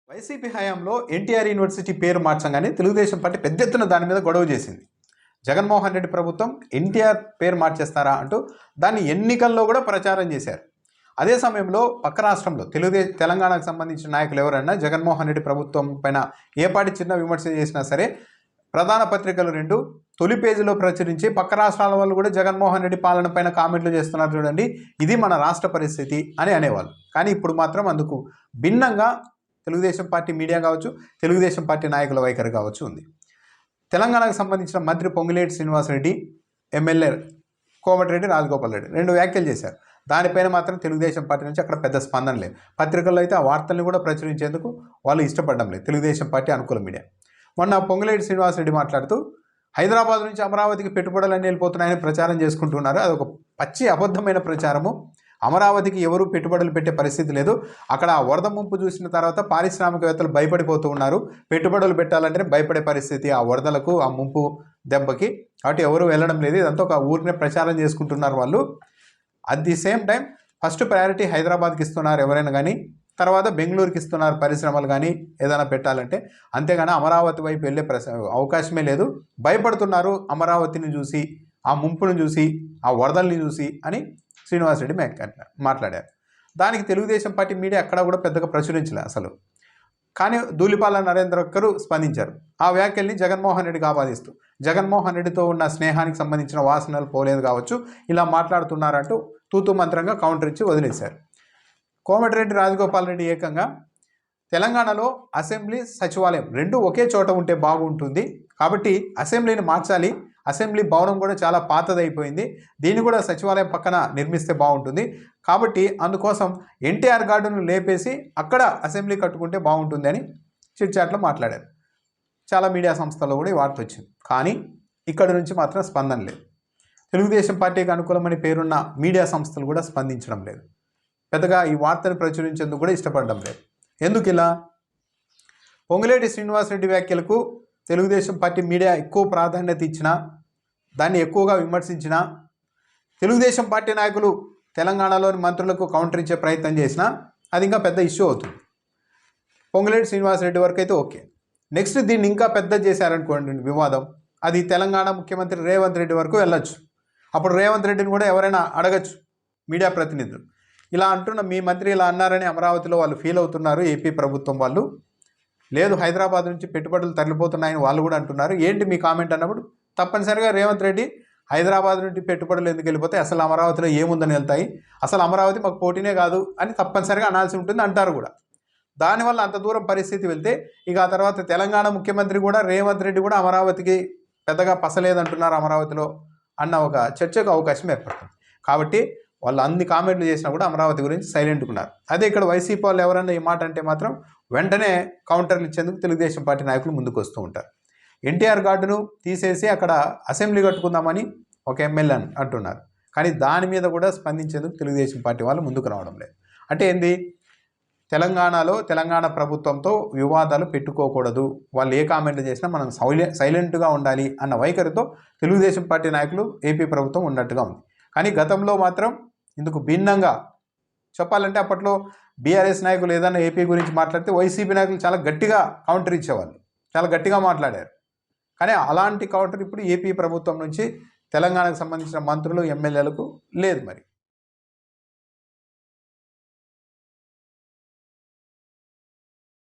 YCP హయాంలో NTR university పేరు మార్చంగానే Telugu Desam party పెద్ద ఎత్తున దాని మీద గొడవ చేసింది. జగన్మోహన్ రెడ్డి ప్రభుత్వం ఎన్టీఆర్ పేరు మార్చేస్తారా అంటూ దాన్ని ఎన్నికల్లో కూడా ప్రచారం చేశారు. అదే సమయంలో పక్క రాష్ట్రంలో తెలంగాణకు సంబంధించిన నాయకులు ఎవరైనా జగన్మోహన్ రెడ్డి ప్రభుత్వం పైన ఏపాటి చిన్న విమర్శ చేసినా సరే ప్రధాన పత్రికలు రెండు తొలి పేజీలో ప్రచురించి పక్క రాష్ట్రాల వాళ్ళు కూడా జగన్మోహన్ రెడ్డి పాలన పైన కామెంట్లు చేస్తున్నారు, చూడండి ఇది మన రాష్ట్ర పరిస్థితి అని అనేవాళ్ళు. కానీ ఇప్పుడు మాత్రం అందుకు భిన్నంగా తెలుగుదేశం పార్టీ మీడియా కావచ్చు, తెలుగుదేశం పార్టీ నాయకుల వైఖరి కావచ్చు ఉంది. తెలంగాణకు సంబంధించిన మంత్రి పొంగులేటి శ్రీనివాసరెడ్డి, ఎమ్మెల్యే కోమటిరెడ్డి రాజగోపాల్ రెడ్డి రెండు వ్యాఖ్యలు చేశారు. దానిపైన మాత్రం తెలుగుదేశం పార్టీ నుంచి అక్కడ పెద్ద స్పందన లేదు. పత్రికల్లో అయితే ఆ వార్తల్ని కూడా ప్రచురించేందుకు వాళ్ళు ఇష్టపడడం లేదు, తెలుగుదేశం పార్టీ అనుకూల మీడియా. మొన్న పొంగులేటి శ్రీనివాసరెడ్డి మాట్లాడుతూ హైదరాబాద్ నుంచి అమరావతికి పెట్టుబడులన్నీ వెళ్ళిపోతున్నాయని ప్రచారం చేసుకుంటున్నారు. అదొక పచ్చి అబద్ధమైన ప్రచారము. అమరావతికి ఎవరు పెట్టుబడులు పెట్టే పరిస్థితి లేదు. అక్కడ ఆ వరద ముంపు చూసిన తర్వాత పారిశ్రామికవేత్తలు భయపడిపోతూ ఉన్నారు. పెట్టుబడులు పెట్టాలంటే భయపడే పరిస్థితి ఆ వరదలకు, ఆ ముంపు దెబ్బకి. కాబట్టి ఎవరు వెళ్ళడం లేదు. ఇదంతా ఒక ఊరినే ప్రచారం చేసుకుంటున్నారు వాళ్ళు. At the same time first priority హైదరాబాద్కి ఇస్తున్నారు ఎవరైనా కానీ, తర్వాత బెంగళూరుకి ఇస్తున్నారు పరిశ్రమలు కానీ ఏదైనా పెట్టాలంటే. అంతేగాని అమరావతి వైపు వెళ్ళే అవకాశమే లేదు. భయపడుతున్నారు అమరావతిని చూసి, ఆ ముంపును చూసి, ఆ వరదల్ని చూసి అని శ్రీనివాసరెడ్డి మాట్లాడారు. దానికి తెలుగుదేశం పార్టీ మీడియా అక్కడ కూడా పెద్దగా ప్రచురించలే అసలు. కానీ ధూళిపాల నరేంద్ర ఒక్కరు స్పందించారు. ఆ వ్యాఖ్యల్ని జగన్మోహన్ రెడ్డికి ఆపాదిస్తూ, జగన్మోహన్ రెడ్డితో ఉన్న స్నేహానికి సంబంధించిన వాసనలు పోలేదు కావచ్చు, ఇలా మాట్లాడుతున్నారంటూ తూతూ మంత్రంగా కౌంటర్ ఇచ్చి వదిలేశారు. కోమటిరెడ్డి రాజగోపాల్ రెడ్డి ఏకంగా తెలంగాణలో అసెంబ్లీ, సచివాలయం రెండు ఒకే చోట ఉంటే బాగుంటుంది, కాబట్టి అసెంబ్లీని మార్చాలి, అసెంబ్లీ భవనం కూడా చాలా పాతదైపోయింది, దీన్ని కూడా సచివాలయం పక్కన నిర్మిస్తే బాగుంటుంది, కాబట్టి అందుకోసం ఎన్టీఆర్ గార్డును లేపేసి అక్కడ అసెంబ్లీ కట్టుకుంటే బాగుంటుంది అని చిట్చాట్లో మాట్లాడారు. చాలా మీడియా సంస్థల్లో కూడా ఈ వార్త వచ్చింది. కానీ ఇక్కడ నుంచి మాత్రం స్పందన లేదు. తెలుగుదేశం పార్టీకి అనుకూలమని పేరున్న మీడియా సంస్థలు కూడా స్పందించడం లేదు. పెద్దగా ఈ వార్తను ప్రచురించేందుకు కూడా ఇష్టపడడం లేదు. ఎందుకు ఇలా? పొంగులేటి శ్రీనివాసరెడ్డి వ్యాఖ్యలకు తెలుగుదేశం పార్టీ మీడియా ఎక్కువ ప్రాధాన్యత ఇచ్చినా, దాన్ని ఎక్కువగా విమర్శించినా, తెలుగుదేశం పార్టీ నాయకులు తెలంగాణలోని మంత్రులకు కౌంటర్ ఇచ్చే ప్రయత్నం చేసినా అది ఇంకా పెద్ద ఇష్యూ అవుతుంది. పొంగులేటి శ్రీనివాసరెడ్డి వరకు అయితే ఓకే. నెక్స్ట్ దీన్ని ఇంకా పెద్ద చేశారనుకోండి వివాదం, అది తెలంగాణ ముఖ్యమంత్రి రేవంత్ రెడ్డి వరకు వెళ్ళొచ్చు. అప్పుడు రేవంత్ రెడ్డిని కూడా ఎవరైనా అడగచ్చు మీడియా ప్రతినిధులు, ఇలా అంటున్న మీ మంత్రి ఇలా అన్నారని అమరావతిలో వాళ్ళు ఫీల్ అవుతున్నారు, ఏపీ ప్రభుత్వం వాళ్ళు. లేదు హైదరాబాద్ నుంచి పెట్టుబడులు తరలిపోతున్నాయని వాళ్ళు కూడా అంటున్నారు, ఏంటి మీ కామెంట్ అన్నప్పుడు తప్పనిసరిగా రేవంత్ రెడ్డి హైదరాబాద్ నుండి పెట్టుబడులు ఎందుకు వెళ్ళిపోతే, అసలు అమరావతిలో ఏముందని వెళ్తాయి, అసలు అమరావతి మాకు పోటీనే కాదు అని తప్పనిసరిగా అనాల్సి ఉంటుంది అంటారు కూడా. దానివల్ల అంత దూరం పరిస్థితి వెళ్తే ఇక ఆ తర్వాత తెలంగాణ ముఖ్యమంత్రి కూడా రేవంత్ రెడ్డి కూడా అమరావతికి పెద్దగా పసలేదంటున్నారు అమరావతిలో అన్న ఒక చర్చకు అవకాశం ఏర్పడుతుంది. కాబట్టి వాళ్ళు అన్ని కామెంట్లు చేసినా కూడా అమరావతి గురించి సైలెంట్గా ఉన్నారు. అదే ఇక్కడ వైసీపీ వాళ్ళు ఎవరన్నా ఈ మాట అంటే మాత్రం వెంటనే కౌంటర్లు ఇచ్చేందుకు తెలుగుదేశం పార్టీ నాయకులు ముందుకు వస్తూ ఉంటారు. ఎన్టీఆర్ గార్డును తీసేసి అక్కడ అసెంబ్లీ కట్టుకుందామని ఒక ఎమ్మెల్యే అంటున్నారు. కానీ దాని మీద కూడా స్పందించేందుకు తెలుగుదేశం పార్టీ వాళ్ళు ముందుకు రావడం లేదు. అంటే ఏంది? తెలంగాణలో తెలంగాణ ప్రభుత్వంతో వివాదాలు పెట్టుకోకూడదు, వాళ్ళు ఏ కామెంట్లు చేసినా మనం సైలెంట్గా ఉండాలి అన్న వైఖరితో తెలుగుదేశం పార్టీ నాయకులు ఏపీ ప్రభుత్వం ఉన్నట్టుగా ఉంది. కానీ గతంలో మాత్రం ఇందుకు భిన్నంగా చెప్పాలంటే అప్పట్లో బీఆర్ఎస్ నాయకులు ఏదైనా ఏపీ గురించి మాట్లాడితే వైసీపీ నాయకులు చాలా గట్టిగా కౌంటర్ ఇచ్చేవాళ్ళు, చాలా గట్టిగా మాట్లాడారు. కానీ అలాంటి కౌంటర్ ఇప్పుడు ఏపీ ప్రభుత్వం నుంచి తెలంగాణకు సంబంధించిన మంత్రులు, ఎమ్మెల్యేలకు లేదు. మరి